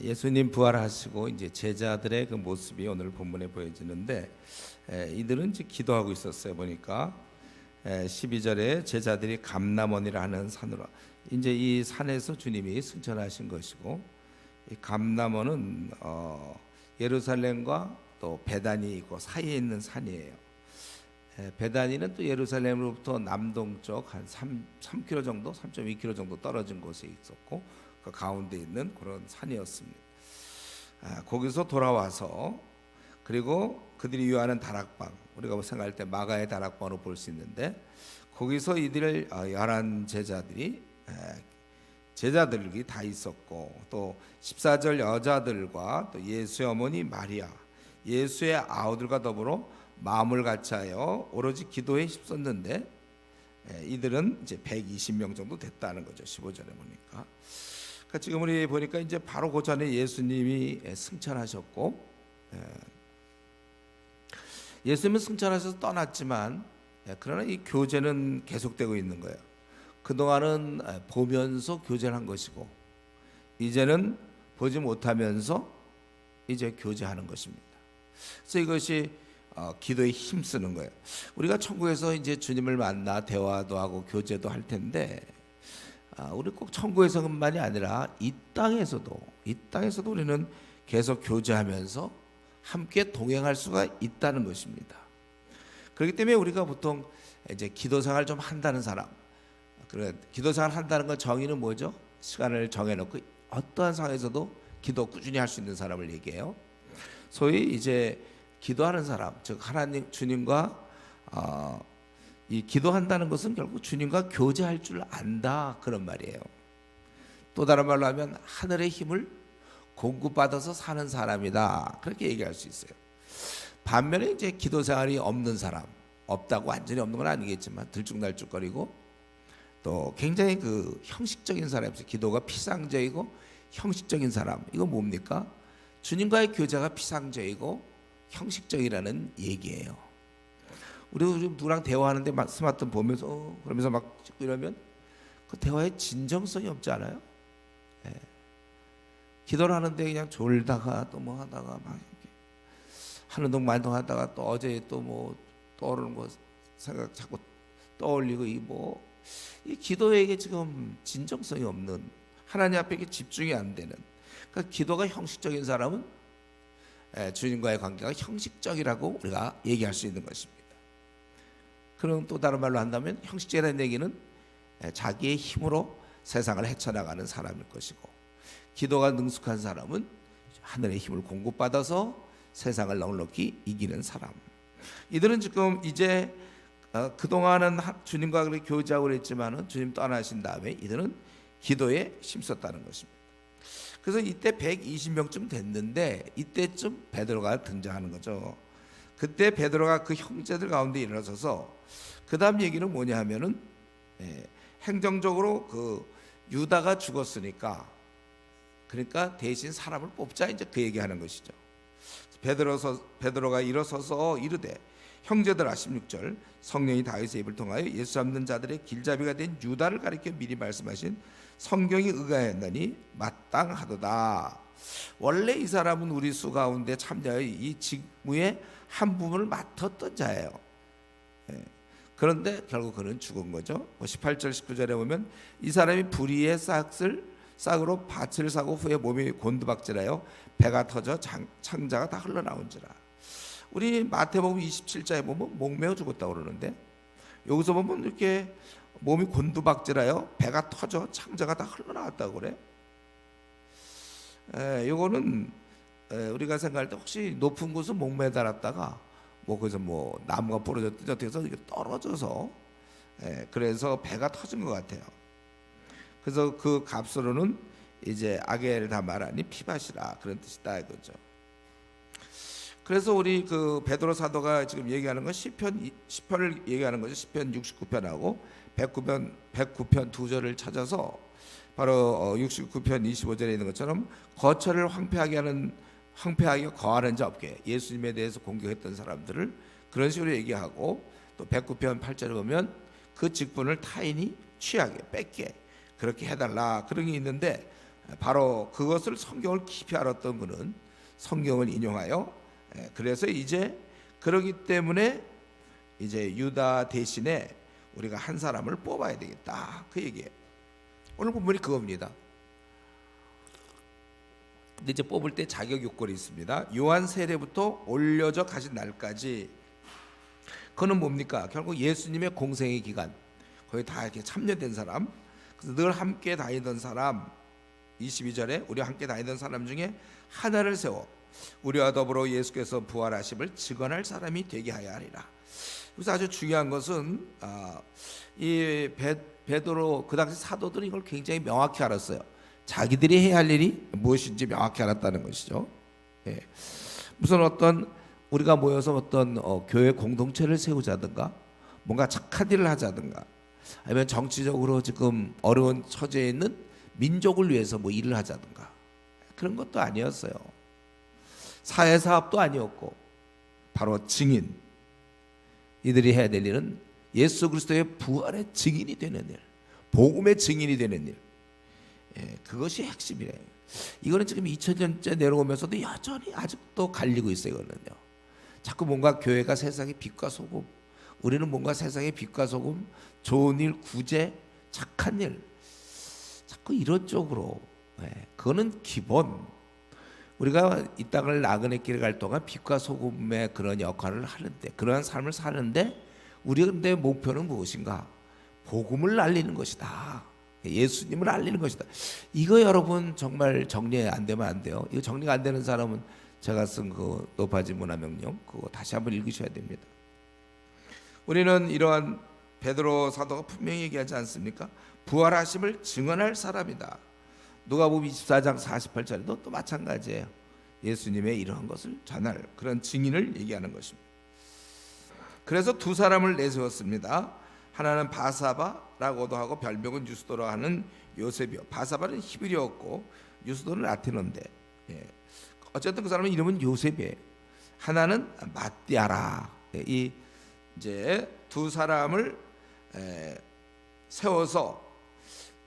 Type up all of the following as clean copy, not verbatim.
예수님 부활하시고 이제 제자들의 그 모습이 오늘 본문에 보여지는데, 이들은 이제 기도하고 있었어요. 보니까 12절에 제자들이 감람원이라 하는 산으로, 이제 이 산에서 주님이 승천하신 것이고, 이 감람원은 예루살렘과 또 베다니 있고 사이에 있는 산이에요. 베다니는 또 예루살렘으로부터 남동쪽 한 3km 정도, 3.2km 정도 떨어진 곳에 있었고, 그 가운데 있는 그런 산이었습니다. 거기서 돌아와서, 그리고 그들이 유하는 다락방, 우리가 생각할 때 마가의 다락방으로 볼 수 있는데, 거기서 이들 11 제자들이 다 있었고, 또 14절 여자들과 또 예수의 어머니 마리아, 예수의 아우들과 더불어 마음을 같이하여 오로지 기도에 힘썼는데, 이들은 이제 120명 정도 됐다는 거죠. 15절에 보니까. 그러니까 지금 우리 보니까 이제 바로 그 전에 예수님이 승천하셨고, 예수님은 승천하셔서 떠났지만, 그러나 이 교제는 계속되고 있는 거예요. 그동안은 보면서 교제를 한 것이고, 이제는 보지 못하면서 이제 교제하는 것입니다. 그래서 이것이 기도에 힘쓰는 거예요. 우리가 천국에서 이제 주님을 만나 대화도 하고 교제도 할 텐데, 우리 꼭 천국에서만이 아니라 이 땅에서도 우리는 계속 교제하면서 함께 동행할 수가 있다는 것입니다. 그렇기 때문에 우리가 보통 이제 기도 생활 좀 한다는 사람, 그래, 기도 생활 한다는 건 정의는 뭐죠? 시간을 정해놓고 어떠한 상황에서도 기도 꾸준히 할 수 있는 사람을 얘기해요. 소위 이제 기도하는 사람, 즉 하나님 주님과 이 기도한다는 것은 결국 주님과 교제할 줄 안다, 그런 말이에요. 또 다른 말로 하면 하늘의 힘을 공급받아서 사는 사람이다, 그렇게 얘기할 수 있어요. 반면에 이제 기도 생활이 없는 사람, 없다고 완전히 없는 건 아니겠지만 들쭉날쭉거리고 또 굉장히 그 형식적인 사람이죠. 기도가 피상적이고 형식적인 사람, 이거 뭡니까? 주님과의 교제가 피상적이고 형식적이라는 얘기예요. 우리도 누구랑 대화하는데 막 스마트폰 보면서 그러면서 막 찍고 이러면 그 대화에 진정성이 없지 않아요? 기도를 하는데 그냥 졸다가 또 뭐 하다가 막 이렇게 하는 동안 많이 하다가 또 어제 또 뭐 떠오르는 거 생각 자꾸 떠올리고, 이 기도에게 지금 진정성이 없는, 하나님 앞에 집중이 안 되는, 그러니까 기도가 형식적인 사람은 주님과의 관계가 형식적이라고 우리가 얘기할 수 있는 것입니다. 그럼 또 다른 말로 한다면 형식적이라는 얘기는 자기의 힘으로 세상을 헤쳐나가는 사람일 것이고, 기도가 능숙한 사람은 하늘의 힘을 공급받아서 세상을 넉넉히 이기는 사람. 이들은 지금 이제 그동안은 주님과 그렇게 교제하고 그랬지만은 주님 떠나신 다음에 이들은 기도에 힘썼다는 것입니다. 그래서 이때 120명쯤 됐는데, 이때쯤 베드로가 등장하는 거죠. 그때 베드로가 그 형제들 가운데 일어서서, 그 다음 얘기는 뭐냐 하면은, 행정적으로 그 유다가 죽었으니까, 그러니까 대신 사람을 뽑자, 이제 그 얘기하는 것이죠. 베드로가 일어서서 이르되, 형제들아, 16절, 성령이 다윗의 입을 통하여 예수 잡는 자들의 길잡이가 된 유다를 가리켜 미리 말씀하신 성경이 의하였나니 마땅하도다. 원래 이 사람은 우리 수 가운데 참여하여 이 직무의 한 부분을 맡았던 자예요. 그런데 결국 그는 죽은 거죠. 18절 19절에 보면 이 사람이 불의의 싹으로 밭을 사고 후에 몸이 곤두박질하여 배가 터져 창자가 다 흘러나온지라. 우리 마태복음 27장에 보면 목매어 죽었다고 그러는데, 여기서 보면 이렇게 몸이 곤두박질하여 배가 터져 창자가 다 흘러나왔다고 그래. 이거는 우리가 생각할 때 혹시 높은 곳은 목매어 달았다가 거기서 나무가 부러져 뜯어져서 떨어져서 그래서 배가 터진 것 같아요. 그래서 그 값으로는 이제 악을 다 말하니 피밭이라, 그런 뜻이다 이거죠. 그래서 우리 그 베드로 사도가 지금 얘기하는 건 시편을 얘기하는 거죠. 시편 69편하고 109편 두 절을 찾아서 바로 69편 25절에 있는 것처럼 거처를 황폐하게 거하는 자 없게, 예수님에 대해서 공격했던 사람들을 그런 식으로 얘기하고, 또 109편 8절에 보면 그 직분을 타인이 취하게 뺏게 그렇게 해달라, 그런 게 있는데, 바로 그것을 성경을 깊이 알았던 분은 성경을 인용하여 그래서 이제 그러기 때문에 이제 유다 대신에 우리가 한 사람을 뽑아야 되겠다 그 얘기예요. 오늘 본문이 그겁니다. 근데 이제 뽑을 때 자격 요건이 있습니다. 요한 세례부터 올려져 가신 날까지 그거는 뭡니까? 결국 예수님의 공생의 기간 거기 다 이렇게 참여된 사람, 그래서 늘 함께 다니던 사람, 22절에 우리와 함께 다니던 사람 중에 하나를 세워 우리와 더불어 예수께서 부활하심을 증언할 사람이 되게 하여 하리라. 그래서 아주 중요한 것은 이 베드로 그 당시 사도들은 이걸 굉장히 명확히 알았어요. 자기들이 해야 할 일이 무엇인지 명확히 알았다는 것이죠. 예. 무슨 어떤 우리가 모여서 어떤 교회 공동체를 세우자든가 뭔가 착한 일을 하자든가 아니면 정치적으로 지금 어려운 처지에 있는 민족을 위해서 뭐 일을 하자든가 그런 것도 아니었어요. 사회사업도 아니었고 바로 증인, 이들이 해야 될 일은 예수 그리스도의 부활의 증인이 되는 일, 복음의 증인이 되는 일, 그것이 핵심이래요. 이거는 지금 2000년째 내려오면서도 여전히 아직도 갈리고 있어요. 이거는요. 자꾸 뭔가 교회가 세상의 빛과 소금, 우리는 뭔가 세상의 빛과 소금, 좋은 일, 구제, 착한 일, 자꾸 이런 쪽으로. 그거는 기본. 우리가 이 땅을 나그네 길에 갈 동안 빛과 소금의 그런 역할을 하는데, 그러한 삶을 사는데 우리의 목표는 무엇인가? 복음을 알리는 것이다. 예수님을 알리는 것이다. 이거 여러분 정말 정리 안 되면 안 돼요. 이거 정리가 안 되는 사람은 제가 쓴 그 높아진 문화명령 그거 다시 한번 읽으셔야 됩니다. 우리는 이러한 베드로 사도가 분명히 얘기하지 않습니까? 부활하심을 증언할 사람이다. 누가복음 24장 48절에도 또 마찬가지예요. 예수님의 이러한 것을 전할 그런 증인을 얘기하는 것입니다. 그래서 두 사람을 내세웠습니다. 하나는 바사바라고도 하고 별명은 유스도라 하는 요셉이요. 바사바는 히브리어였고 유스도는 라틴어인데 어쨌든 그 사람의 이름은 요셉이에요. 하나는 마띠아라. 이 이제 두 사람을 세워서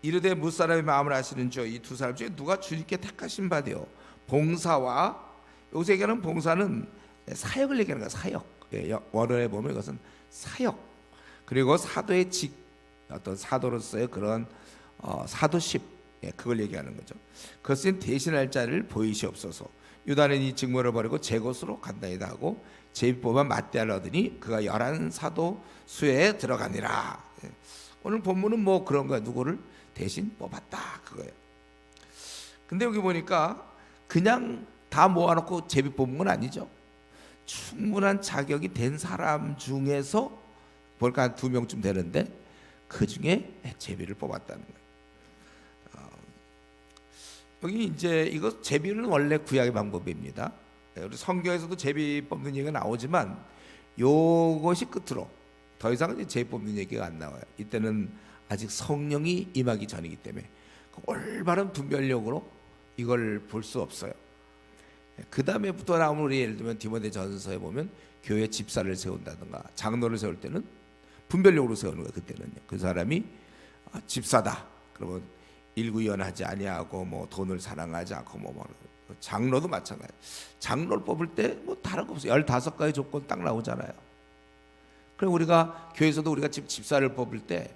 이르되 무사람의 마음을 아시는 주 이 두 사람 중에 누가 주님께 택하신 바되요. 봉사와 여기서 얘기하는 봉사는 사역을 얘기하는 거야. 사역. 원어에 보면 이것은 사역. 그리고 사도의 직, 어떤 사도로서의 그런 사도십, 그걸 얘기하는 거죠. 그것은 대신할 자를 보이시옵소서. 유다는 이 직무를 버리고 제 곳으로 간다이다 하고 제비뽑아 맞대하려 하더니 그가 11사도 수에 들어가니라. 오늘 본문은 뭐 그런 거야. 누구를 대신 뽑았다 그거예요. 근데 여기 보니까 그냥 다 모아놓고 제비 뽑은 건 아니죠. 충분한 자격이 된 사람 중에서 볼까 한 2명쯤 되는데 그 중에 제비를 뽑았다는 거예요. 여기 이제 이거 제비는 원래 구약의 방법입니다. 우리 성경에서도 제비 뽑는 얘기가 나오지만 요것이 끝으로 더 이상은 이제 제비 뽑는 얘기가 안 나와요. 이때는 아직 성령이 임하기 전이기 때문에 올바른 분별력으로 이걸 볼 수 없어요. 그 다음에부터 나오면 우리 예를 들면 디모데전서에 보면 교회 집사를 세운다든가 장로를 세울 때는 분별력으로 세우는 거예요. 그때는요. 그 사람이 집사다. 그러면 일구연하지 아니하고 뭐 돈을 사랑하지 않고 뭐 장로도 마찬가지. 장로를 뽑을 때 뭐 다른 거 없어요. 15가지 조건 딱 나오잖아요. 그럼 우리가 교회에서도 우리가 집사를 뽑을 때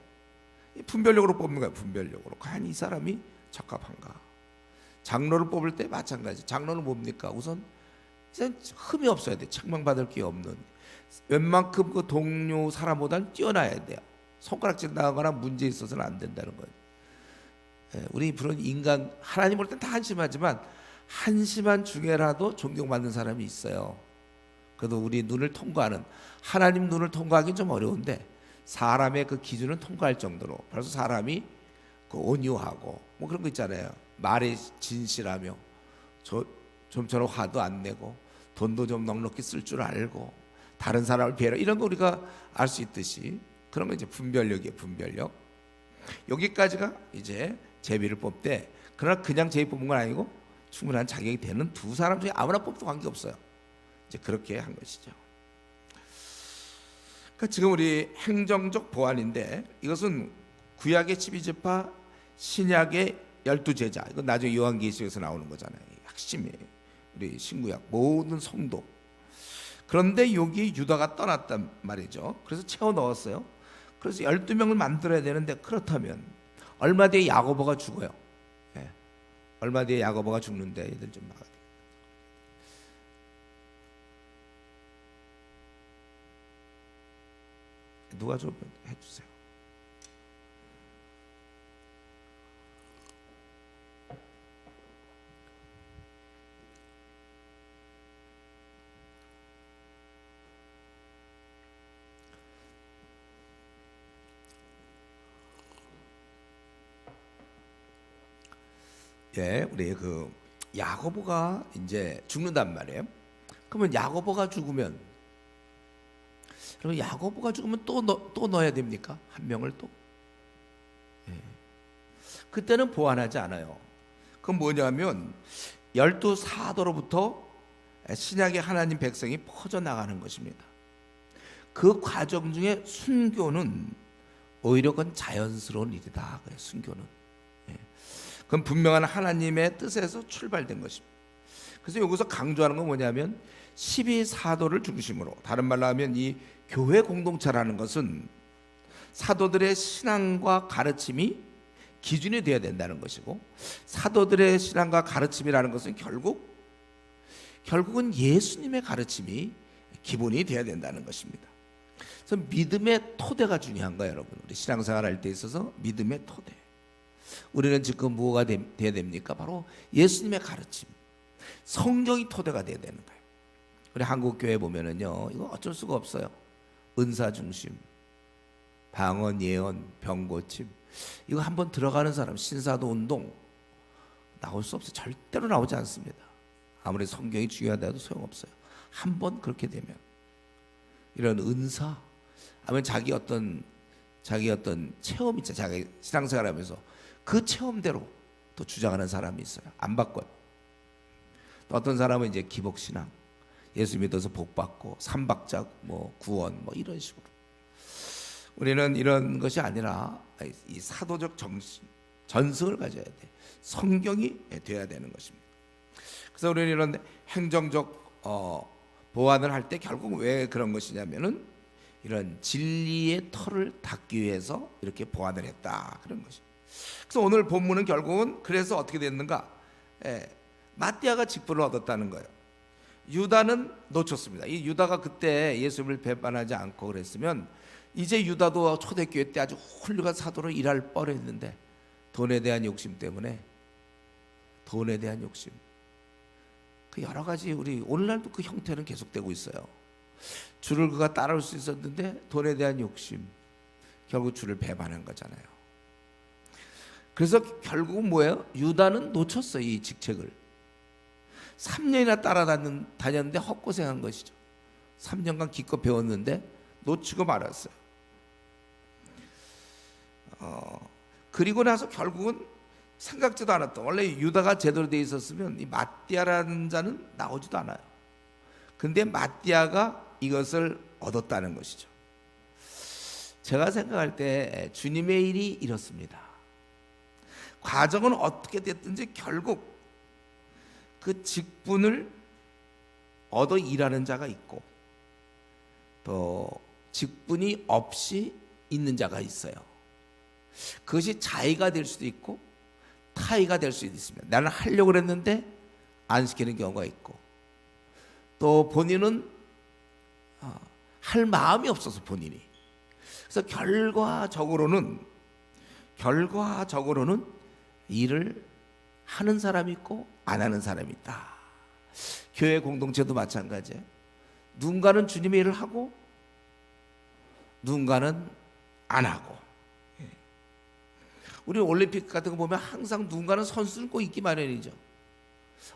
분별력으로 뽑는 거예요. 분별력으로. 과연 이 사람이 적합한가? 장로를 뽑을 때 마찬가지. 장로는 뭡니까? 우선 흠이 없어야 돼. 책망받을 게 없는. 웬만큼 그 동료 사람보다는 뛰어나야 돼요. 손가락질 나가거나 문제 있어서는 안 된다는 거예요. 우리 그런 인간 하나님 볼 땐 다 한심하지만 한심한 중에라도 존경받는 사람이 있어요. 그래도 우리 눈을 통과하는 하나님 눈을 통과하기는 좀 어려운데 사람의 그 기준을 통과할 정도로 벌써 사람이 그 온유하고 뭐 그런 거 있잖아요. 말에 진실하며 좀처럼 화도 안 내고 돈도 좀 넉넉히 쓸 줄 알고 다른 사람을 배려 이런 거 우리가 알 수 있듯이 그런 거 이제 분별력이에요. 분별력. 여기까지가 이제 제비를 뽑되 그러나 그냥 제비 뽑은 건 아니고 충분한 자격이 되는 두 사람 중에 아무나 뽑도 관계없어요. 이제 그렇게 한 것이죠. 그러니까 지금 우리 행정적 보완인데 이것은 구약의 12지파 신약의 열두 제자, 이건 나중에 요한계시록에서 나오는 거잖아요. 핵심이 우리 신구약 모든 성도. 그런데 여기 유다가 떠났단 말이죠. 그래서 채워 넣었어요. 그래서 12명을 만들어야 되는데, 그렇다면 얼마 뒤에 야고보가 죽어요. 예. 얼마 뒤에 야고보가 죽는데 얘들 좀 막아야 돼. 누가 좀 해주세요. 예, 우리 그 야고보가 이제 죽는단 말이에요. 그러면 야고보가 죽으면, 그러면 야고보가 죽으면 또 넣어야 됩니까? 한 명을 또? 예. 그때는 보완하지 않아요. 그건 뭐냐면 12사도로부터 신약의 하나님 백성이 퍼져나가는 것입니다. 그 과정 중에 순교는 오히려 그건 자연스러운 일이다. 그래, 순교는. 예. 그건 분명한 하나님의 뜻에서 출발된 것입니다. 그래서 여기서 강조하는 건 뭐냐면 12사도를 중심으로, 다른 말로 하면 이 교회 공동체라는 것은 사도들의 신앙과 가르침이 기준이 되어야 된다는 것이고, 사도들의 신앙과 가르침이라는 것은 결국은 예수님의 가르침이 기본이 되어야 된다는 것입니다. 그래서 믿음의 토대가 중요한 거예요, 여러분. 우리 신앙생활 할 때 있어서 믿음의 토대. 우리는 지금 뭐가 돼야 됩니까? 바로 예수님의 가르침, 성경이 토대가 돼야 되는 거예요. 우리 한국 교회 보면은요, 이거 어쩔 수가 없어요. 은사 중심, 방언, 예언, 병 고침, 이거 한번 들어가는 사람 신사도 운동 나올 수 없어요. 절대로 나오지 않습니다. 아무리 성경이 중요하다도 소용없어요. 한번 그렇게 되면 이런 은사, 아니면 자기 어떤 체험 있죠. 자기 신앙생활하면서 그 체험대로 또 주장하는 사람이 있어요. 안 바꿔요. 또 어떤 사람은 이제 기복신앙, 예수 믿어서 복 받고 삼박자 구원 이런 식으로. 우리는 이런 것이 아니라 이 사도적 정신, 전승을 가져야 돼. 성경이 돼야 되는 것입니다. 그래서 우리는 이런 행정적 보완을 할 때 결국 왜 그런 것이냐면은 이런 진리의 털을 닦기 위해서 이렇게 보완을 했다, 그런 것입니다. 그래서 오늘 본문은 결국은 그래서 어떻게 됐는가? 마띠아가 직분을 얻었다는 거예요. 유다는 놓쳤습니다. 이 유다가 그때 예수님을 배반하지 않고 그랬으면 이제 유다도 초대교회 때 아주 훌륭한 사도로 일할 뻔했는데, 돈에 대한 욕심 때문에, 돈에 대한 욕심, 그 여러 가지, 우리 오늘날도 그 형태는 계속되고 있어요. 주를 그가 따라올 수 있었는데 돈에 대한 욕심, 결국 주를 배반한 거잖아요. 그래서 결국은 뭐예요? 유다는 놓쳤어요, 이 직책을. 3년이나 따라다녔는데 헛고생한 것이죠. 3년간 기껏 배웠는데 놓치고 말았어요. 그리고 나서 결국은 생각지도 않았던, 원래 유다가 제대로 돼 있었으면 이 마띠아라는 자는 나오지도 않아요. 근데 마띠아가 이것을 얻었다는 것이죠. 제가 생각할 때 주님의 일이 이렇습니다. 과정은 어떻게 됐든지 결국 그 직분을 얻어 일하는 자가 있고, 또 직분이 없이 있는 자가 있어요. 그것이 자의가 될 수도 있고 타의가 될 수도 있습니다. 나는 하려고 그랬는데 안 시키는 경우가 있고, 또 본인은 할 마음이 없어서 본인이. 그래서 결과적으로는 일을 하는 사람이 있고 안 하는 사람이 있다. 교회 공동체도 마찬가지예요. 누군가는 주님의 일을 하고 누군가는 안 하고. 우리 올림픽 같은 거 보면 항상 누군가는 선수는 꼭 있기 마련이죠.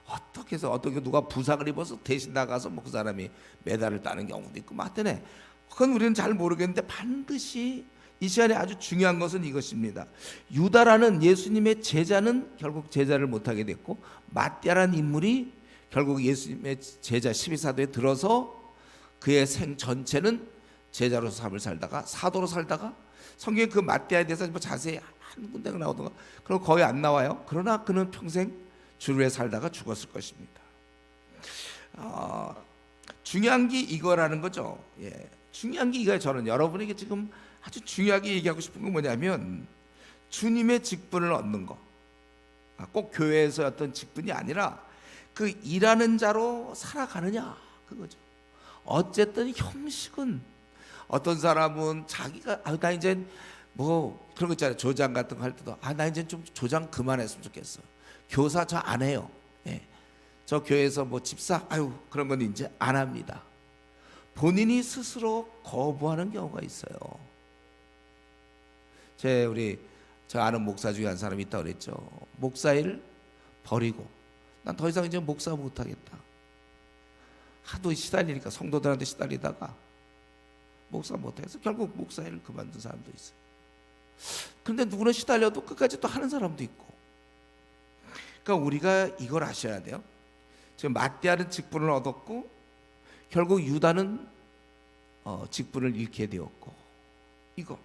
어떻게 누가 부상을 입어서 대신 나가서 그 사람이 메달을 따는 경우도 있고 하여튼 그건 우리는 잘 모르겠는데, 반드시 이 시간에 아주 중요한 것은 이것입니다. 유다라는 예수님의 제자는 결국 제자를 못하게 됐고, 마띠아라는 인물이 결국 예수님의 제자 12사도에 들어서 그의 생 전체는 제자로서 삶을 살다가 사도로 살다가, 성경에 그 마띠아에 대해서 자세히 한 군데가 나오던가. 그럼 거의 안 나와요. 그러나 그는 평생 주를 위해 살다가 죽었을 것입니다. 중요한 게 이거라는 거죠. 중요한 게 이거예요. 저는 여러분에게 지금 아주 중요하게 얘기하고 싶은 건 뭐냐면 주님의 직분을 얻는 거. 꼭 교회에서 어떤 직분이 아니라 그 일하는 자로 살아가느냐 그거죠. 어쨌든 형식은 어떤 사람은 자기가 나 이제 뭐 그런 거 있잖아요. 조장 같은 거 할 때도 나 이제 좀 조장 그만했으면 좋겠어. 교사 저 안 해요. 저 교회에서 뭐 집사 그런 건 이제 안 합니다. 본인이 스스로 거부하는 경우가 있어요. 저 아는 목사 중에 한 사람이 있다고 그랬죠. 목사 일을 버리고 난 더 이상 이제 목사 못하겠다. 하도 시달리니까 성도들한테 시달리다가 목사 못해서 결국 목사 일을 그만둔 사람도 있어요. 그런데 누구는 시달려도 끝까지 또 하는 사람도 있고. 그러니까 우리가 이걸 아셔야 돼요. 지금 마띠아는 직분을 얻었고 결국 유다는 직분을 잃게 되었고, 이거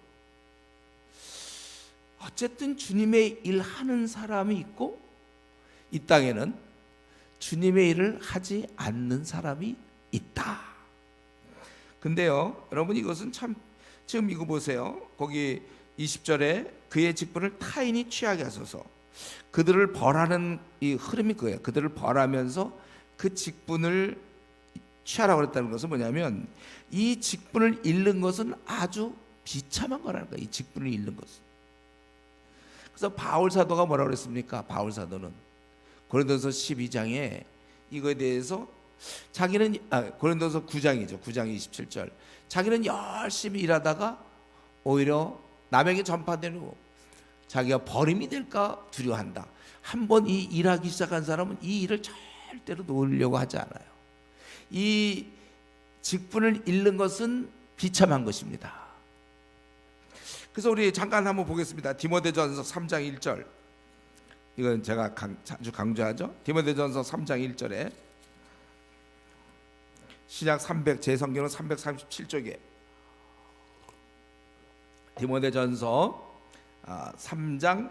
어쨌든 주님의 일 하는 사람이 있고 이 땅에는 주님의 일을 하지 않는 사람이 있다. 근데요 여러분, 이것은 참, 지금 이거 보세요. 거기 20절에 그의 직분을 타인이 취하게 하소서. 그들을 벌하는 이 흐름이 그거예요. 그들을 벌하면서 그 직분을 취하라고 그랬다는 것은 뭐냐면 이 직분을 잃는 것은 아주 비참한 거라는 거예요. 이 직분을 잃는 것은. 그래서 바울 사도가 뭐라고 그랬습니까? 바울 사도는 고린도서 12장에 이거에 대해서 자기는 고린도서 9장이죠. 9장 27절. 자기는 열심히 일하다가 오히려 남에게 전파되고 자기가 버림이 될까 두려워한다. 한번 이 일하기 시작한 사람은 이 일을 절대로 놓으려고 하지 않아요. 이 직분을 잃는 것은 비참한 것입니다. 그래서 우리 잠깐 한번 보겠습니다. 디모데전서 3장 1절. 이건 제가 자주 강조하죠. 디모데전서 3장 1절에 신약 제 성경은 337쪽에 디모데전서 3장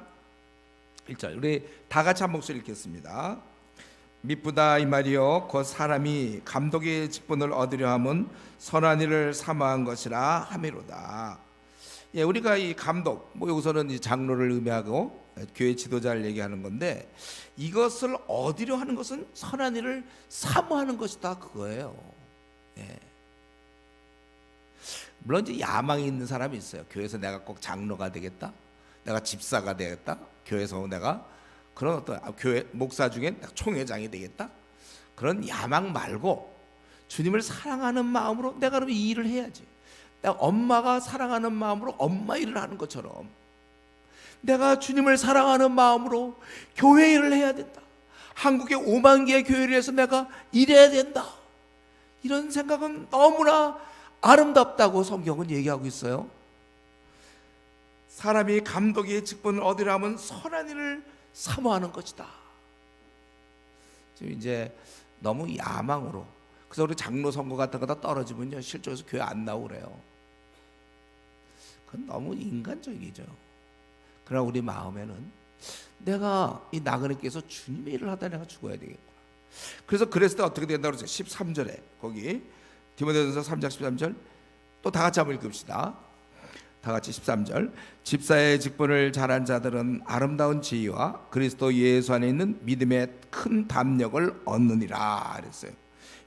1절. 우리 다 같이 한 목소리 읽겠습니다. 미쁘다 이 말이요 곧 사람이 감독의 직분을 얻으려 함은 선한 일을 사모한 것이라 함이로다. 우리가 이 감독, 여기서는 이 장로를 의미하고 교회 지도자를 얘기하는 건데, 이것을 얻으려 하는 것은 선한 일을 사모하는 것이다 그거예요. 물론 이제 야망이 있는 사람이 있어요. 교회에서 내가 꼭 장로가 되겠다, 내가 집사가 되겠다, 교회에서 내가 그런 어떤 교회 목사 중에 총회장이 되겠다, 그런 야망 말고 주님을 사랑하는 마음으로 내가 그럼 이 일을 해야지. 내가 엄마가 사랑하는 마음으로 엄마 일을 하는 것처럼 내가 주님을 사랑하는 마음으로 교회 일을 해야 된다. 한국에 5만 개의 교회를 해서 내가 일해야 된다. 이런 생각은 너무나 아름답다고 성경은 얘기하고 있어요. 사람이 감독의 직분을 얻으려 하면 선한 일을 사모하는 것이다. 지금 이제 너무 야망으로, 그래서 우리 장로 선거 같은 거 다 떨어지면요 실제로 교회 안 나오고 그래요. 그건 너무 인간적이죠. 그러나 우리 마음에는 내가 이 나그네께서 주님의 일을 하다 내가 죽어야 되겠구나. 그래서 그랬을 때 어떻게 된다고 그러죠? 13절에 거기 디모데전서 3장 13절 또 다 같이 한번 읽읍시다. 다 같이 13절. 집사의 직분을 잘한 자들은 아름다운 지위와 그리스도 예수 안에 있는 믿음의 큰 담력을 얻느니라 그랬어요.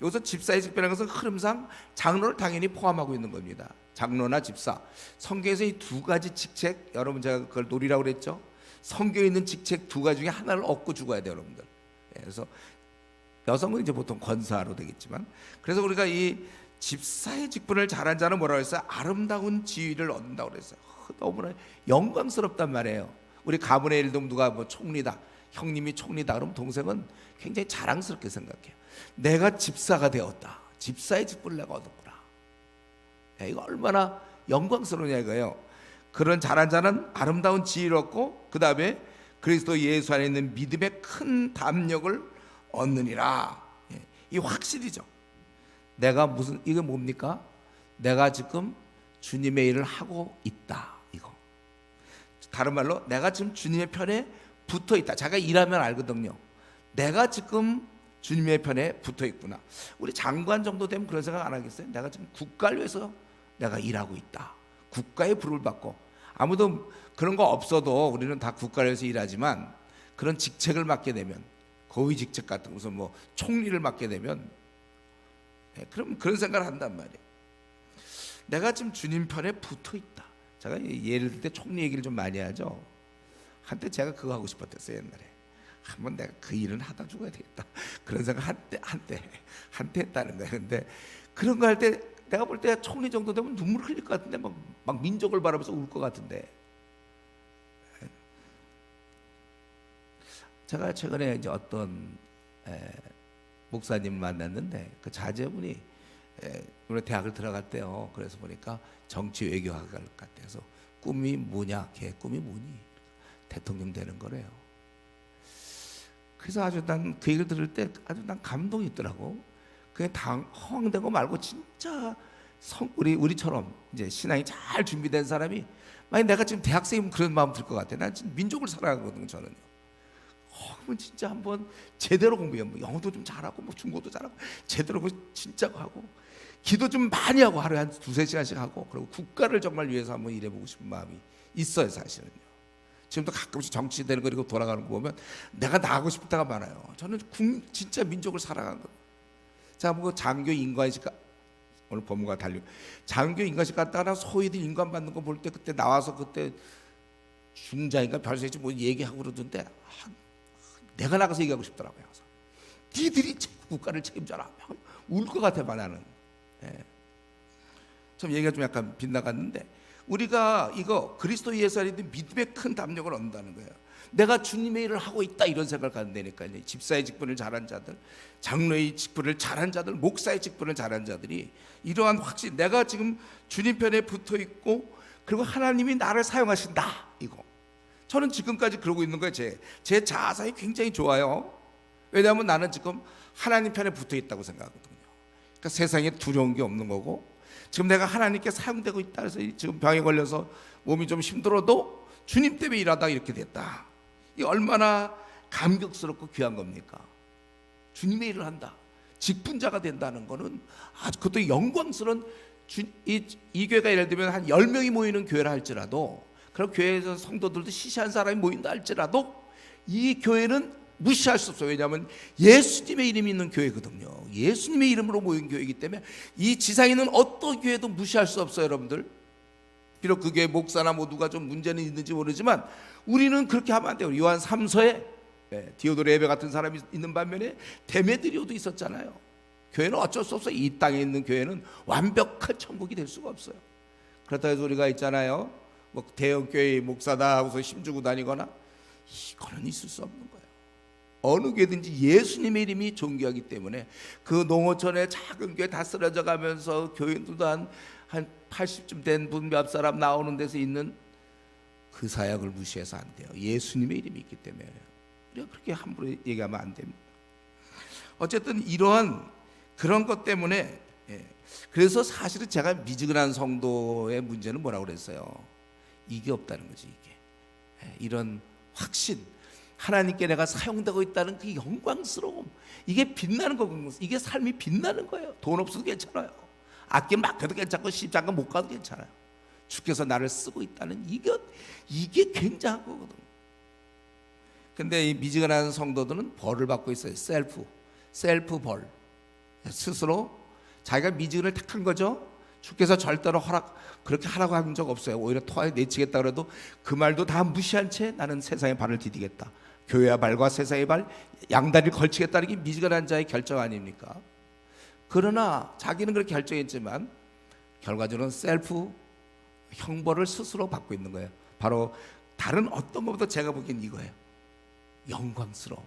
여기서 집사의 직분이라는 것은 흐름상 장로를 당연히 포함하고 있는 겁니다. 장로나 집사. 성경에서 이 두 가지 직책, 여러분 제가 그걸 노리라고 그랬죠. 성경에 있는 직책 두 가지 중에 하나를 얻고 죽어야 돼요, 여러분들. 그래서 여성은 이제 보통 권사로 되겠지만, 그래서 우리가 이 집사의 직분을 잘한 자는 뭐라고 했어요? 아름다운 지위를 얻는다고 그랬어요. 너무나 영광스럽단 말이에요. 우리 가문의 일도 누가 뭐 총리다, 형님이 총리다 그러면 동생은 굉장히 자랑스럽게 생각해요. 내가 집사가 되었다. 집사의 직분을 내가 얻었구나. 이거 얼마나 영광스러우냐 이거예요. 그런 잘한 자는 아름다운 지위를 얻고 그 다음에 그리스도 예수 안에 있는 믿음의 큰 담력을 얻느니라. 이 확실이죠. 내가 이게 뭡니까? 내가 지금 주님의 일을 하고 있다. 이거 다른 말로 내가 지금 주님의 편에 붙어 있다. 자기가 일하면 알거든요. 내가 지금 주님의 편에 붙어 있구나. 우리 장관 정도 되면 그런 생각 안 하겠어요? 내가 지금 국가를 위해서 내가 일하고 있다. 국가의 부름을 받고. 아무도 그런 거 없어도 우리는 다 국가를 위해서 일하지만 그런 직책을 맡게 되면, 고위 직책 같은 무슨 뭐 총리를 맡게 되면, 그럼 그런 생각을 한단 말이에요. 내가 지금 주님 편에 붙어 있다. 제가 예를 들 때 총리 얘기를 좀 많이 하죠. 한때 제가 그거 하고 싶었댔어요. 옛날에 한번 내가 그 일은 하다 죽어야 되겠다, 그런 생각 한때 했다는 거예요. 근데 그런 거 할 때 내가 볼 때 총리 정도 되면 눈물 흘릴 것 같은데, 막 민족을 바라면서 울 것 같은데. 제가 최근에 이제 어떤 목사님 만났는데 그 자제분이 우리 대학을 들어갔대요. 그래서 보니까 정치 외교학을 갔대서 꿈이 뭐냐, 걔 꿈이 뭐니? 대통령 되는 거래요. 그래서 아주 난 그 얘기를 들을 때 아주 난 감동이 있더라고. 그게 허황되고 말고 진짜 우리처럼 이제 신앙이 잘 준비된 사람이, 만약 내가 지금 대학생이면 그런 마음 들 것 같아. 난 진짜 민족을 사랑하거든요, 저는요. 그러면 진짜 한번 제대로 공부해. 뭐 영어도 좀 잘하고, 뭐 중국어도 잘하고, 제대로 진짜 하고, 기도 좀 많이 하고, 하루에 한 2-3시간씩 하고, 그리고 국가를 정말 위해서 한번 일해보고 싶은 마음이 있어요, 사실은요. 지금도 가끔씩 정치 되는 거, 그리고 돌아가는 거 보면 내가 나가고 싶을 때가 많아요. 저는 진짜 민족을 사랑하는 거예요. 자, 뭐 장교 인관식, 오늘 법무가 달려, 장교 인관식 갔다가 소위들 인관 받는 거 볼 때, 그때 나와서 그때 중장인가 별세지 뭐 얘기하고 그러던데, 내가 나가서 얘기하고 싶더라고요. 니들이 국가를 책임져라. 울 것 같아, 나는. 좀 얘기가 좀 약간 빗나갔는데, 우리가 이거 그리스도 예수 안에 있는 믿음의 큰 담력을 얻는다는 거예요. 내가 주님의 일을 하고 있다, 이런 생각을 갖는다니까요. 집사의 직분을 잘한 자들, 장로의 직분을 잘한 자들, 목사의 직분을 잘한 자들이 이러한 확신, 내가 지금 주님 편에 붙어 있고, 그리고 하나님이 나를 사용하신다, 이거. 저는 지금까지 그러고 있는 거예요. 제 자아상이 굉장히 좋아요. 왜냐하면 나는 지금 하나님 편에 붙어 있다고 생각하거든요. 그러니까 세상에 두려운 게 없는 거고, 지금 내가 하나님께 사용되고 있다. 그래서 지금 병에 걸려서 몸이 좀 힘들어도 주님 때문에 일하다 이렇게 됐다. 이 얼마나 감격스럽고 귀한 겁니까? 주님의 일을 한다, 직분자가 된다는 거는 아주 그것도 영광스러운, 이 교회가 예를 들면 한 10명이 모이는 교회라 할지라도, 그럼 교회에서 성도들도 시시한 사람이 모인다 할지라도 이 교회는 무시할 수 없어요. 왜냐하면 예수님의 이름이 있는 교회거든요. 예수님의 이름으로 모인 교회이기 때문에 이 지상에 있는 어떤 교회도 무시할 수 없어요, 여러분들. 비록 그 교회 목사나 뭐 누가 좀 문제는 있는지 모르지만 우리는 그렇게 하면 안 돼요. 요한 3서에 디오도르 예배 같은 사람이 있는 반면에 데메드리오도 있었잖아요. 교회는 어쩔 수 없어요. 이 땅에 있는 교회는 완벽한 천국이 될 수가 없어요. 그렇다 해서 우리가 있잖아요, 뭐 대형 교회 목사다 하고서 힘주고 다니거나, 이거는 있을 수 없는 거예요. 어느 교회든지 예수님의 이름이 존귀하기 때문에, 그 농어촌의 작은 교회 다 쓰러져 가면서 교인들도 한 80쯤 된 분 몇 사람 나오는 데서 있는 그 사역을 무시해서 안 돼요. 예수님의 이름이 있기 때문에. 우리가 그렇게 함부로 얘기하면 안 됩니다. 어쨌든 이러한 그런 것 때문에, 그래서 사실은 제가 미지근한 성도의 문제는 뭐라고 그랬어요? 이게 없다는 거지. 이게 이런 확신, 하나님께 내가 사용되고 있다는 그 영광스러움, 이게 빛나는 거거든요. 이게 삶이 빛나는 거예요. 돈 없어도 괜찮아요. 악기 막혀도 괜찮고 십자가 못 가도 괜찮아요. 주께서 나를 쓰고 있다는 이게 굉장한 거거든요. 근데 이 미지근한 성도들은 벌을 받고 있어요. 셀프 벌. 스스로 자기가 미지근을 택한 거죠. 주께서 절대로 그렇게 하라고 한 적 없어요. 오히려 토하에 내치겠다 그래도 그 말도 다 무시한 채 나는 세상에 발을 디디겠다, 교회와 발과 세상의 발 양다리를 걸치겠다는 게 미지근한 자의 결정 아닙니까? 그러나 자기는 그렇게 결정했지만 결과적으로는 셀프 형벌을 스스로 받고 있는 거예요. 바로 다른 어떤 것보다 제가 보기엔 이거예요. 영광스러움.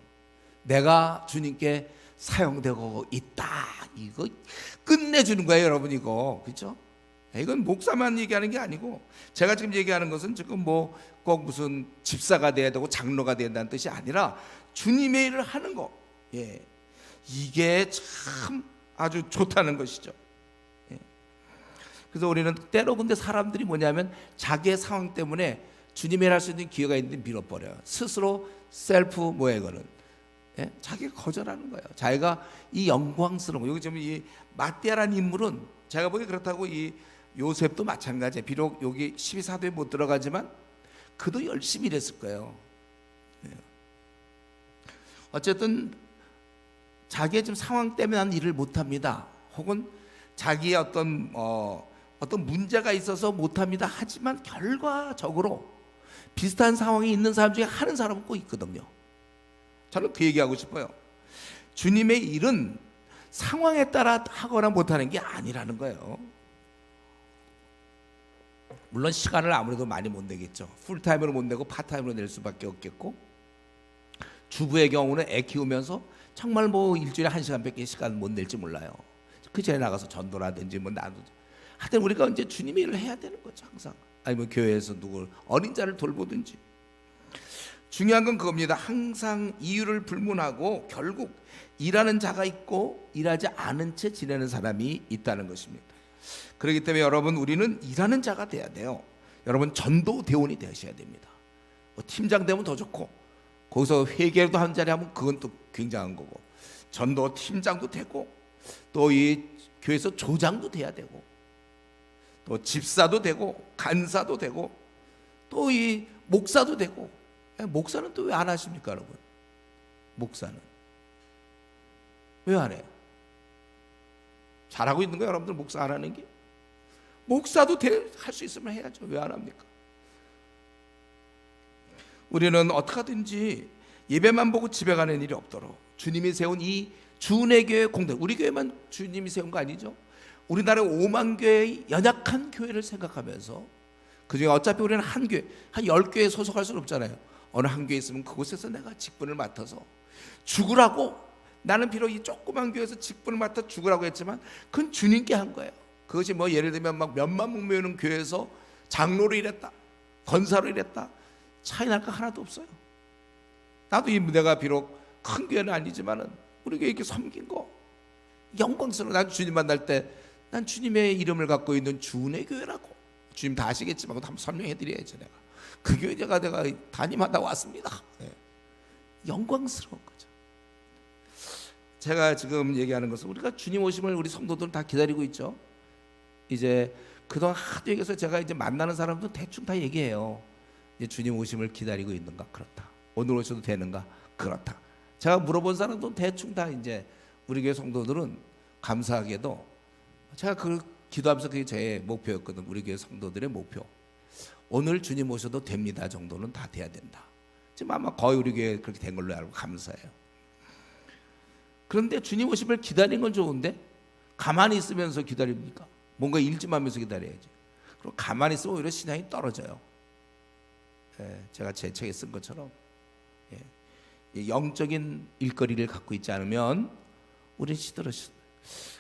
내가 주님께 사용되고 있다. 이거 끝내주는 거예요, 여러분. 이거 그렇죠? 이건 목사만 얘기하는 게 아니고, 제가 지금 얘기하는 것은 지금 뭐 꼭 무슨 집사가 돼야 되고 장로가 된다는 뜻이 아니라 주님의 일을 하는 거. 이게 참 아주 좋다는 것이죠. 그래서 우리는 때로 근데 사람들이 뭐냐면 자기의 상황 때문에 주님이 할 수 있는 기회가 있는데 밀어버려요. 스스로 셀프 뭐예요 이거는? 예? 자기가 거절하는 거예요. 자기가 이 영광스러운 거. 여기 지금 이 마띠아라는 인물은 제가 보기 그렇다고 이 요셉도 마찬가지예요. 비록 여기 12사도에 못 들어가지만 그도 열심히 일했을 거예요. 예. 어쨌든 자기의 지금 상황 때문에 난 일을 못합니다. 혹은 자기의 어떤 문제가 있어서 못합니다. 하지만 결과적으로 비슷한 상황이 있는 사람 중에 하는 사람은 꼭 있거든요. 저는 그 얘기하고 싶어요. 주님의 일은 상황에 따라 하거나 못하는 게 아니라는 거예요. 물론 시간을 아무래도 많이 못 내겠죠. 풀타임으로 못 내고 파타임으로 낼 수밖에 없겠고, 주부의 경우는 애 키우면서 정말 뭐 일주일에 1시간밖에 시간 못 낼지 몰라요. 그 전에 나가서 전도라든지 뭐 나도 하여튼 우리가 이제 주님의 일을 해야 되는 거죠. 항상 아니면 교회에서 누굴 어린 자를 돌보든지. 중요한 건 그겁니다. 항상 이유를 불문하고 결국 일하는 자가 있고 일하지 않은 채 지내는 사람이 있다는 것입니다. 그렇기 때문에 여러분, 우리는 일하는 자가 돼야 돼요. 여러분, 전도 대원이 되셔야 됩니다. 뭐 팀장 되면 더 좋고, 거기서 회계도 한 자리 하면 그건 또 굉장한 거고, 전도 팀장도 되고, 또 이 교회에서 조장도 돼야 되고, 또 집사도 되고, 간사도 되고, 또 이 목사도 되고. 목사는 또 왜 안 하십니까, 여러분? 목사는 왜 안 해요? 잘하고 있는 거예요, 여러분들? 목사 안 하는 게? 목사도 할 수 있으면 해야죠. 왜 안 합니까? 우리는 어떻게 하든지 예배만 보고 집에 가는 일이 없도록 주님이 세운 이 주내교회 공동, 우리 교회만 주님이 세운 거 아니죠? 우리나라 5만 교회의 연약한 교회를 생각하면서, 그중에 어차피 우리는 한 교회, 한 10교회에 소속할 수는 없잖아요. 어느 한 교회 있으면 그곳에서 내가 직분을 맡아서 죽으라고, 나는 비록 이 조그만 교회에서 직분을 맡아 죽으라고 했지만 그건 주님께 한 거예요. 그것이 뭐 예를 들면 막 몇만 명 모이는 교회에서 장로로 일했다, 권사로 일했다, 차이 날 거 하나도 없어요. 나도 내가 비록 큰 교회는 아니지만은 우리 교회 이렇게 섬긴 거 영광스러워. 난 주님 만날 때 난 주님의 이름을 갖고 있는 주내 교회라고, 주님 다 아시겠지만 한번 설명해 드려야죠. 내가 그 교회 내가 담임하다 왔습니다. 네. 영광스러운 거죠. 제가 지금 얘기하는 것은 우리가 주님 오심을 우리 성도들은 다 기다리고 있죠. 이제 그동안 하도 얘기해서 제가 이제 만나는 사람도 대충 다 얘기해요. 이제 주님 오심을 기다리고 있는가? 그렇다. 오늘 오셔도 되는가? 그렇다. 제가 물어본 사람도 대충 다 이제 우리 교회 성도들은 감사하게도, 제가 그 기도하면서 그게 제 목표였거든. 우리 교회 성도들의 목표. 오늘 주님 오셔도 됩니다 정도는 다 돼야 된다. 지금 아마 거의 우리 교회 그렇게 된 걸로 알고 감사해요. 그런데 주님 오심을 기다리는 건 좋은데 가만히 있으면서 기다립니까? 뭔가 일 좀 하면서 기다려야지. 그럼 가만히 있으면 오히려 신앙이 떨어져요. 예, 제가 제 책에 쓴 것처럼 영적인 일거리를 갖고 있지 않으면 우리는 시들어져.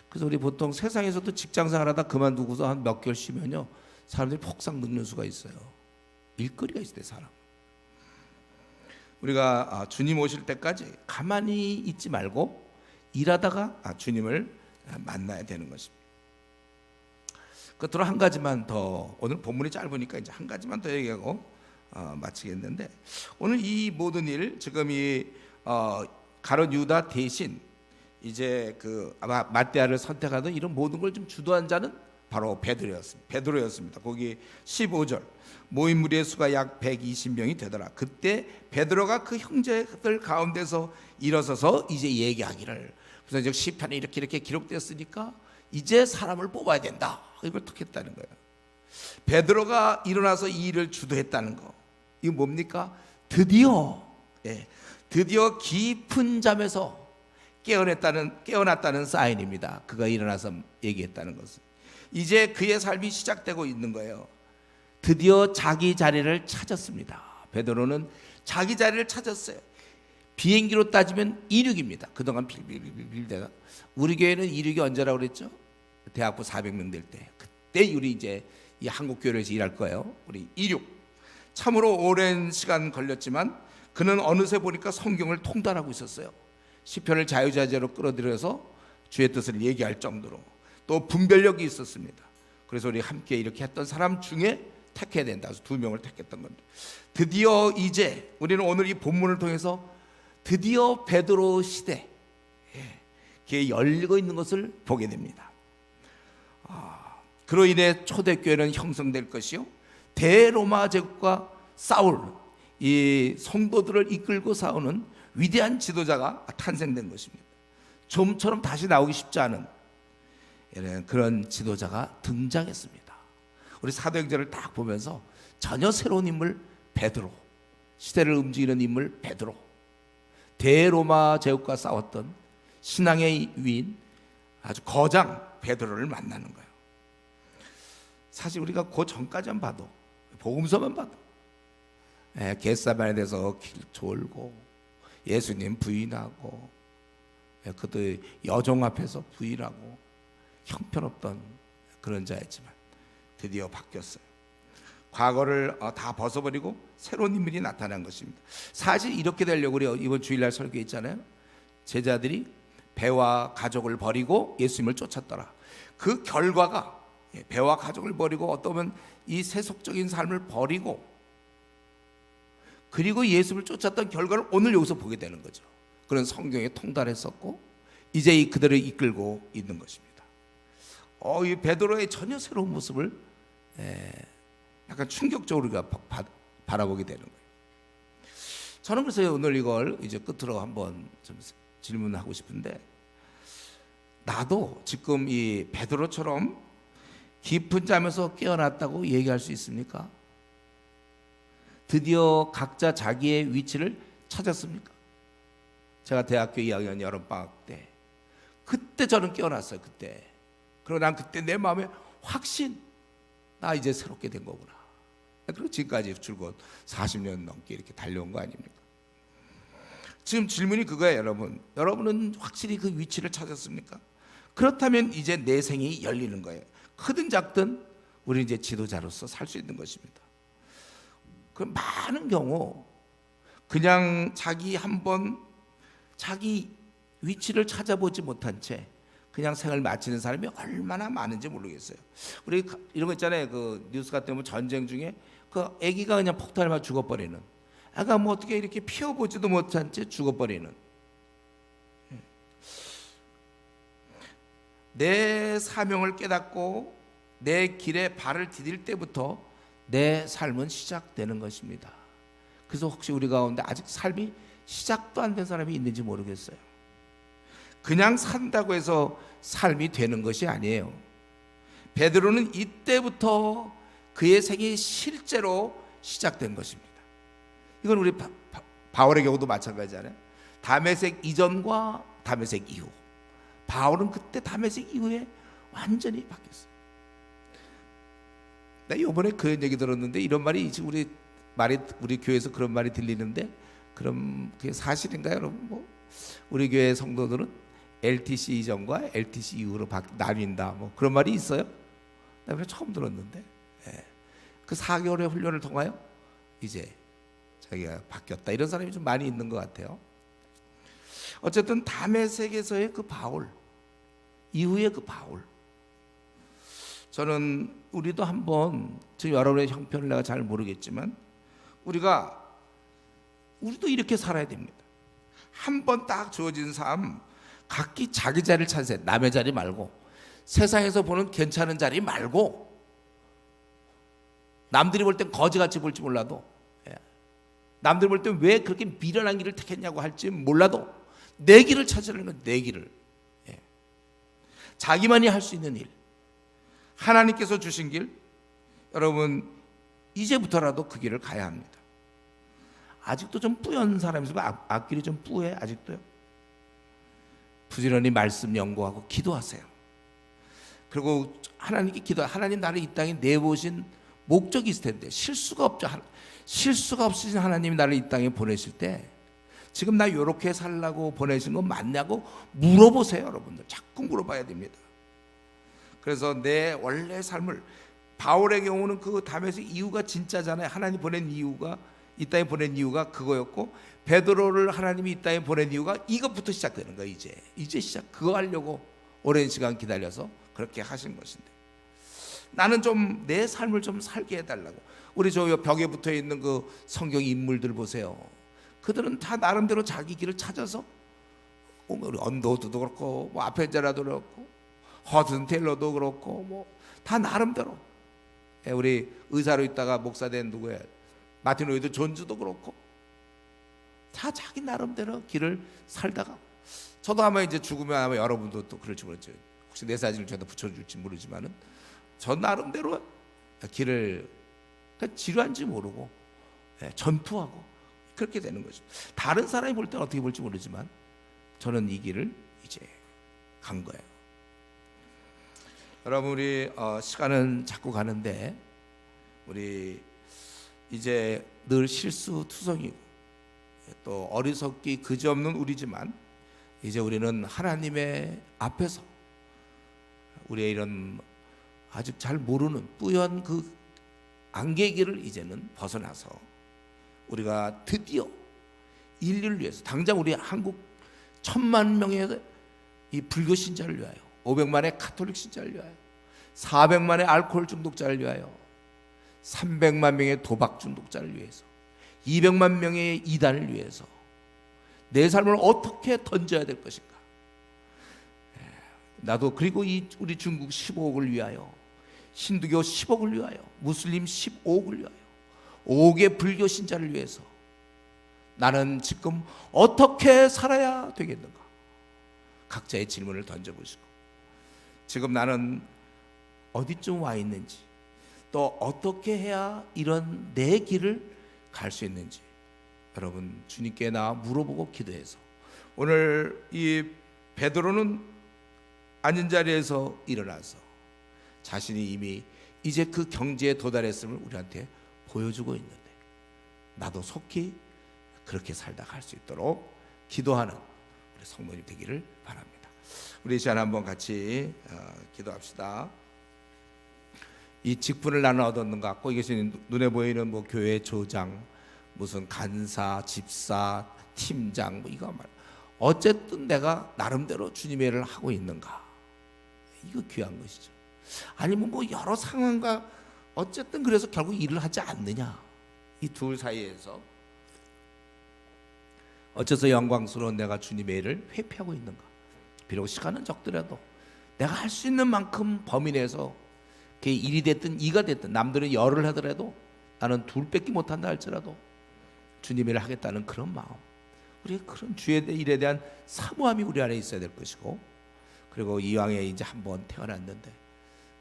그래서 우리 보통 세상에서도 직장생활하다 그만두고서 한 몇 개월 쉬면요, 사람들이 폭삭 늙는 수가 있어요. 일거리가 있을 때 사람. 우리가 주님 오실 때까지 가만히 있지 말고 일하다가 주님을 만나야 되는 것입니다. 끝으로 한 가지만 더, 오늘 본문이 짧으니까 이제 한 가지만 더 얘기하고 마치겠는데, 오늘 이 모든 일, 지금 이 가룟 유다 대신 이제 그 아마 마띠아를 선택하던 이런 모든 걸 좀 주도한 자는 바로 베드로였습니다. 거기 15절, 모인 무리의 수가 약 120명이 되더라. 그때 베드로가 그 형제들 가운데서 일어서서 이제 얘기하기를, 그래서 이제 시편에 이렇게 기록되었으니까 이제 사람을 뽑아야 된다, 이걸 딱 했다는 거예요. 베드로가 일어나서 이 일을 주도했다는 거, 이거 뭡니까? 드디어 깊은 잠에서 깨어났다는 사인입니다. 그가 일어나서 얘기했다는 것은 이제 그의 삶이 시작되고 있는 거예요. 드디어 자기 자리를 찾았습니다. 베드로는 자기 자리를 찾았어요. 비행기로 따지면 이륙입니다. 그동안 빌빌빌빌대가, 우리 교회는 이륙이 언제라고 그랬죠? 대학부 400명 될 때, 그때 우리 이제 이 한국 교회에서 일할 거예요. 우리 이륙. 참으로 오랜 시간 걸렸지만 그는 어느새 보니까 성경을 통달하고 있었어요. 시편을 자유자재로 끌어들여서 주의 뜻을 얘기할 정도로 또 분별력이 있었습니다. 그래서 우리 함께 이렇게 했던 사람 중에 택해야 된다. 그래서 2명을 택했던 겁니다. 드디어 이제 우리는 오늘 이 본문을 통해서 드디어 베드로 시대 게 열리고 있는 것을 보게 됩니다. 그로 인해 초대교회는 형성될 것이요, 대로마 제국과 싸울 이 성도들을 이끌고 싸우는 위대한 지도자가 탄생된 것입니다. 좀처럼 다시 나오기 쉽지 않은 그런 지도자가 등장했습니다. 우리 사도행전을 딱 보면서 전혀 새로운 인물 베드로, 시대를 움직이는 인물 베드로, 대로마 제국과 싸웠던 신앙의 위인 아주 거장 베드로를 만나는 거예요. 사실 우리가 그 전까지만 봐도, 복음서만 봐도 겟세마네에서 길 졸고 예수님 부인하고 그들 여종 앞에서 부인하고 형편없던 그런 자였지만 드디어 바뀌었어요. 과거를 다 벗어버리고 새로운 인물이 나타난 것입니다. 사실 이렇게 되려고 우리 이번 주일날 설교 있잖아요. 제자들이 배와 가족을 버리고 예수님을 쫓았더라. 그 결과가 배와 가족을 버리고 어떠면 이 세속적인 삶을 버리고 그리고 예수를 쫓았던 결과를 오늘 여기서 보게 되는 거죠. 그런 성경에 통달했었고 이제 그들을 이끌고 있는 것입니다. 이 베드로의 전혀 새로운 모습을 약간 충격적으로 우리가 바라보게 되는 거예요. 저는 그래서 오늘 이걸 이제 끝으로 한번 좀 질문하고 싶은데, 나도 지금 이 베드로처럼 깊은 잠에서 깨어났다고 얘기할 수 있습니까? 드디어 각자 자기의 위치를 찾았습니까? 제가 대학교 2학년 여름방학 때 그때 저는 깨어났어요. 그때. 그리고 난 그때 내 마음에 확신, 나 이제 새롭게 된 거구나. 그리고 지금까지 줄곧 40년 넘게 이렇게 달려온 거 아닙니까? 지금 질문이 그거예요, 여러분. 여러분은 확실히 그 위치를 찾았습니까? 그렇다면 이제 내 생이 열리는 거예요. 크든 작든 우리 이제 지도자로서 살 수 있는 것입니다. 그 많은 경우 그냥 자기 위치를 찾아보지 못한 채 그냥 생을 마치는 사람이 얼마나 많은지 모르겠어요. 우리 이런 거 있잖아요. 그 뉴스 같은 거 전쟁 중에 그 아기가 그냥 폭탄을 맞아 죽어버리는, 아가 뭐 어떻게 이렇게 피워보지도 못한 채 죽어버리는. 내 사명을 깨닫고 내 길에 발을 디딜 때부터 내 삶은 시작되는 것입니다. 그래서 혹시 우리 가운데 아직 삶이 시작도 안 된 사람이 있는지 모르겠어요. 그냥 산다고 해서 삶이 되는 것이 아니에요. 베드로는 이때부터 그의 생이 실제로 시작된 것입니다. 이건 우리 바울의 경우도 마찬가지잖아요. 다메섹 이전과 다메섹 이후. 바울은 그때 다메섹 이후에 완전히 바뀌었어요. 나 이번에 그런 얘기 들었는데, 이런 말이 지금 우리 교회에서 그런 말이 들리는데, 그럼 그게 사실인가요, 여러분? 뭐 우리 교회 성도들은 LTC 이전과 LTC 이후로 나뉜다, 뭐 그런 말이 있어요? 나 그래 처음 들었는데, 그 4개월의 훈련을 통하여 이제 자기가 바뀌었다, 이런 사람이 좀 많이 있는 것 같아요. 어쨌든 다메섹에서의 그 바울 이후에 그 바울, 저는 우리도 한번, 지금 여러분의 형편을 내가 잘 모르겠지만 우리도 이렇게 살아야 됩니다. 한 번 딱 주어진 삶, 각기 자기 자리를 찾으세요. 남의 자리 말고, 세상에서 보는 괜찮은 자리 말고, 남들이 볼 땐 거지같이 볼지 몰라도, 남들이 볼 땐 왜 그렇게 미련한 길을 택했냐고 할지 몰라도 내 길을 찾으려는 건 내 길을, 자기만이 할 수 있는 일, 하나님께서 주신 길, 여러분 이제부터라도 그 길을 가야 합니다. 아직도 좀 뿌연 사람이 있으면 앞길이 좀 뿌해. 아직도요. 부지런히 말씀 연구하고 기도하세요. 그리고 하나님께 하나님 나를 이 땅에 내보신 목적이 있을 텐데, 실수가 없으신 하나님이 나를 이 땅에 보내실 때 지금 나 이렇게 살라고 보내신 건 맞냐고 물어보세요. 여러분들 자꾸 물어봐야 됩니다. 그래서 내 원래 삶을, 바울의 경우는 그 다메섹 이유가 진짜잖아요. 하나님 보낸 이유가, 이 땅에 보낸 이유가 그거였고, 베드로를 하나님이 이 땅에 보낸 이유가 이것부터 시작되는 거예요. 이제 그거 하려고 오랜 시간 기다려서 그렇게 하신 것인데, 나는 좀 내 삶을 좀 살게 해달라고. 우리 저 벽에 붙어 있는 그 성경 인물들 보세요. 그들은 다 나름대로 자기 길을 찾아서, 우리 언더우드도 그렇고, 뭐 아펜자라도 그렇고, 허든 테일러도 그렇고, 뭐 다 나름대로. 우리 의사로 있다가 목사 된 누구야? 마틴 로이드 존즈도 그렇고, 다 자기 나름대로 길을 살다가, 저도 아마 이제 죽으면 아마 여러분도 또 그럴지 모르죠. 혹시 내 사진을 저한테 붙여줄지 모르지만은 저 나름대로 길을 지루한지 모르고 전투하고 그렇게 되는 거죠. 다른 사람이 볼 때는 어떻게 볼지 모르지만 저는 이 길을 이제 간 거예요. 여러분, 우리 시간은 자꾸 가는데 우리 이제 늘 실수투성이고 또 어리석기 그지없는 우리지만 이제 우리는 하나님의 앞에서 우리의 이런 아직 잘 모르는 뿌연 그 안개길을 이제는 벗어나서 우리가 드디어 인류를 위해서, 당장 우리 한국 1,000만 명의 이 불교 신자를 위하여, 500만의 가톨릭 신자를 위하여, 400만의 알코올 중독자를 위하여, 300만 명의 도박 중독자를 위해서, 200만 명의 이단을 위해서 내 삶을 어떻게 던져야 될 것인가. 나도, 그리고 우리 중국 15억을 위하여, 힌두교 10억을 위하여, 무슬림 15억을 위하여, 5억의 불교 신자를 위해서 나는 지금 어떻게 살아야 되겠는가. 각자의 질문을 던져보시고, 지금 나는 어디쯤 와 있는지, 또 어떻게 해야 이런 내 길을 갈 수 있는지 여러분 주님께 나 물어보고 기도해서, 오늘 이 베드로는 앉은 자리에서 일어나서 자신이 이미 이제 그 경지에 도달했음을 우리한테 보여주고 있는데, 나도 속히 그렇게 살다 갈 수 있도록 기도하는 우리 성도님 되기를 바랍니다. 우리 이 시간 한번 같이 기도합시다. 이 직분을 나는 얻었는 것 같고, 이것이 눈에 보이는 뭐 교회 조장, 무슨 간사, 집사, 팀장, 뭐 이거 말, 어쨌든 내가 나름대로 주님의 일을 하고 있는가, 이거 귀한 것이죠. 아니면 뭐 여러 상황과 어쨌든 그래서 결국 일을 하지 않느냐, 이 둘 사이에서 어째서 영광스러운 내가 주님의 일을 회피하고 있는가. 비록 시간은 적더라도 내가 할 수 있는 만큼 범위 내서, 그게 일이 됐든 이가 됐든, 남들은 열을 하더라도 나는 둘밖에 못한다 할지라도 주님의 일을 하겠다는 그런 마음, 우리의 그런 주의 일에 대한 사모함이 우리 안에 있어야 될 것이고, 그리고 이왕에 이제 한번 태어났는데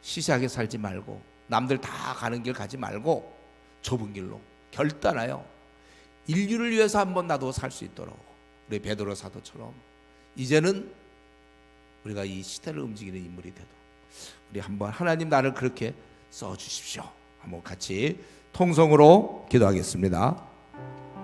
시시하게 살지 말고, 남들 다 가는 길 가지 말고 좁은 길로 결단하여 인류를 위해서 한번 나도 살 수 있도록, 우리 베드로 사도처럼 이제는 우리가 이 시대를 움직이는 인물이 되도록 우리 한번, 하나님 나를 그렇게 써주십시오. 한번 같이 통성으로 기도하겠습니다.